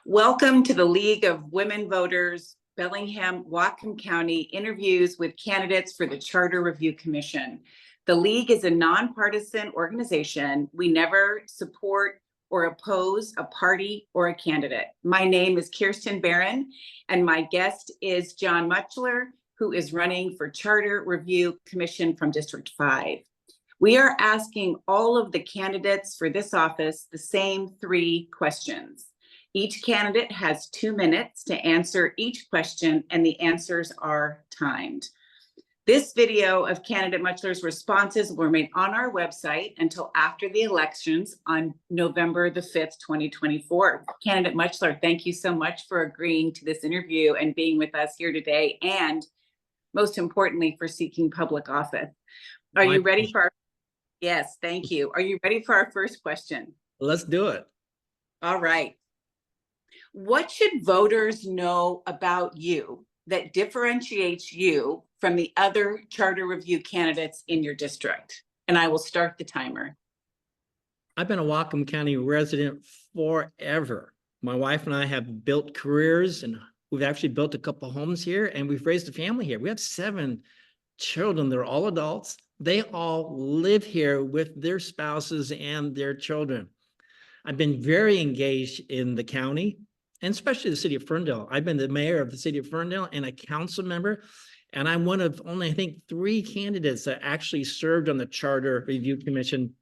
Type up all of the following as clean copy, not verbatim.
Welcome to the League of Women Voters, Bellingham-Whatcom County interviews with candidates for the Charter Review Commission. The League is a nonpartisan organization. We never support or oppose a party or a candidate. My name is Kirsten Barron, and my guest is John Mutchler, who is running for Charter Review Commission from District 5. We are asking all of the candidates for this office the same 3 questions. Each candidate has 2 minutes to answer each question, and the answers are timed. This video of candidate Mutchler's responses will remain on our website until after the elections on November the 5th, 2024. Candidate Mutchler, thank you so much for agreeing to this interview and being with us here today, and most importantly, for seeking public office. Are you ready for our... Yes, thank you. Are you ready for our first question? Let's do it. All right. What should voters know about you that differentiates you from the other charter review candidates in your district? And I will start the timer. I've been a Whatcom County resident forever. My wife and I have built careers, and we've actually built a couple homes here, and we've raised a family here. We have 7 children. They're all adults. They all live here with their spouses and their children. I've been very engaged in the county, and especially the city of Ferndale. I've been the mayor of the city of Ferndale and a council member, and I'm one of only, I think, 3 candidates that actually served on the Charter Review Commission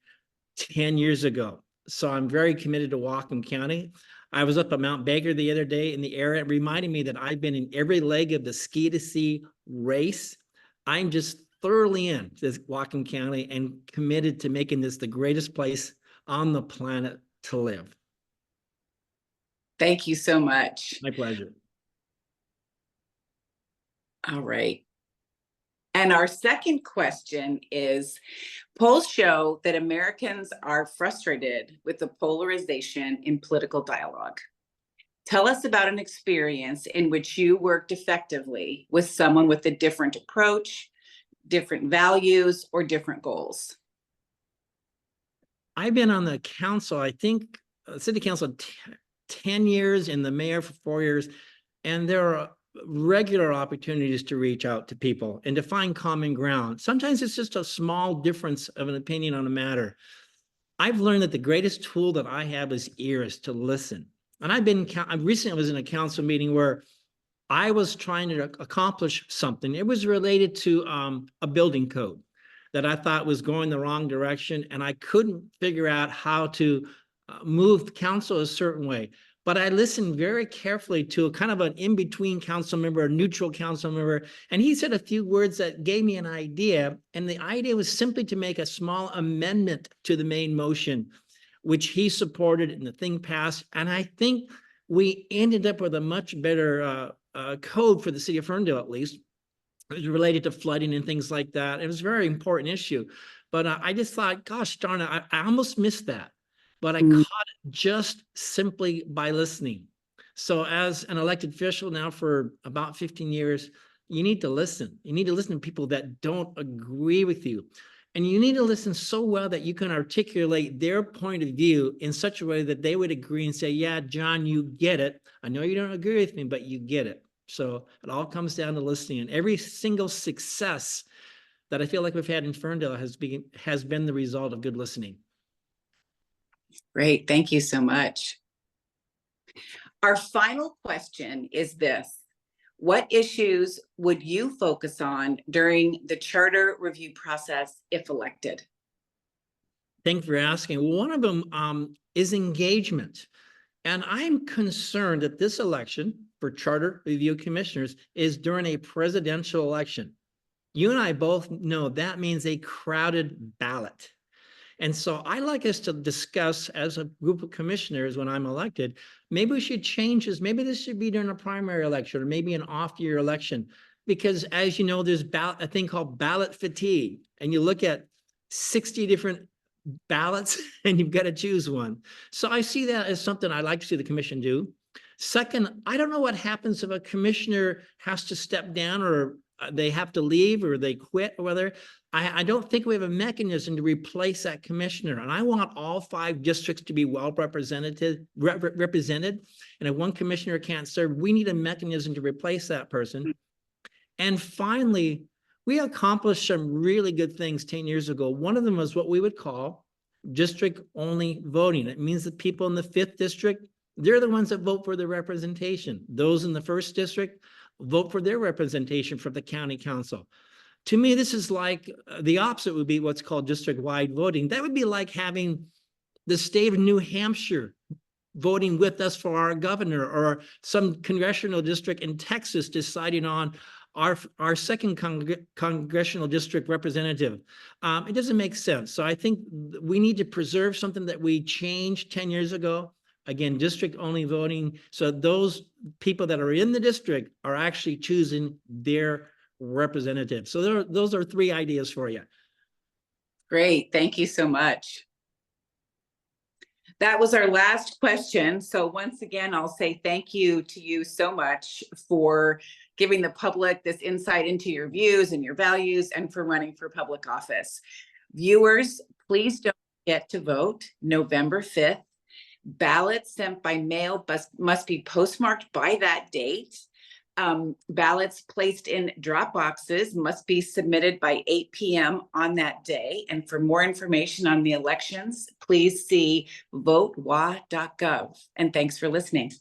10 years ago. So I'm very committed to Whatcom County. I was up at Mount Baker the other day in the area, reminding me that I've been in every leg of the ski to sea race. I'm just thoroughly in this Whatcom County and committed to making this the greatest place on the planet to live. Thank you so much. My pleasure. All right. And our second question is, polls show that Americans are frustrated with the polarization in political dialogue. Tell us about an experience in which you worked effectively with someone with a different approach, different values, or different goals. I've been on the council, I think, city council 10 years and the mayor for 4 years, and there are regular opportunities to reach out to people and to find common ground. Sometimes it's just a small difference of an opinion on a matter. I've learned that the greatest tool that I have is ears to listen. And I recently was in a council meeting where I was trying to accomplish something. It was related to a building code that I thought was going the wrong direction, and I couldn't figure out how to move council a certain way. But I listened very carefully to a kind of an in-between council member, a neutral council member, and he said a few words that gave me an idea. And the idea was simply to make a small amendment to the main motion, which he supported, and the thing passed. And I think we ended up with a much better code for the city of Ferndale, at least. It was related to flooding and things like that. It was a very important issue. But I just thought, gosh darn it, I almost missed that. But I caught it just simply by listening. So as an elected official now for about 15 years, you need to listen. You need to listen to people that don't agree with you. And you need to listen so well that you can articulate their point of view in such a way that they would agree and say, yeah, John, you get it. I know you don't agree with me, but you get it. So it all comes down to listening. And every single success that I feel like we've had in Ferndale has been the result of good listening. Great. Thank you so much. Our final question is this. What issues would you focus on during the charter review process if elected? Thank you for asking. One of them is engagement. And I'm concerned that this election for charter review commissioners is during a presidential election. You and I both know that means a crowded ballot. And so I'd like us to discuss as a group of commissioners when I'm elected, maybe we should change this. Maybe this should be during a primary election or maybe an off-year election. Because as you know, there's a thing called ballot fatigue. And you look at 60 different ballots and you've got to choose one. So I see that as something I'd like to see the commission do. Second, I don't know what happens if a commissioner has to step down or they have to leave or they quit or whether, I don't think we have a mechanism to replace that commissioner. And I want all 5 districts to be well represented. And if one commissioner can't serve, we need a mechanism to replace that person. And finally, we accomplished some really good things 10 years ago. One of them was what we would call district-only voting. It means that people in the 5th district, they're the ones that vote for their representation. Those in the 1st district vote for their representation from the county council. To me, this is like the opposite would be what's called district-wide voting. That would be like having the state of New Hampshire voting with us for our governor, or some congressional district in Texas deciding on our second congressional district representative. It doesn't make sense. So I think we need to preserve something that we changed 10 years ago. Again, district-only voting. So those people that are in the district are actually choosing their representative. So those are 3 ideas for you. Great, thank you so much. That was our last question. So once again, I'll say thank you to you so much for giving the public this insight into your views and your values, and for running for public office. Viewers, please don't forget to vote November 5th. Ballots sent by mail must be postmarked by that date. Ballots placed in drop boxes must be submitted by 8 p.m. on that day. And for more information on the elections, please see votewa.gov. And thanks for listening.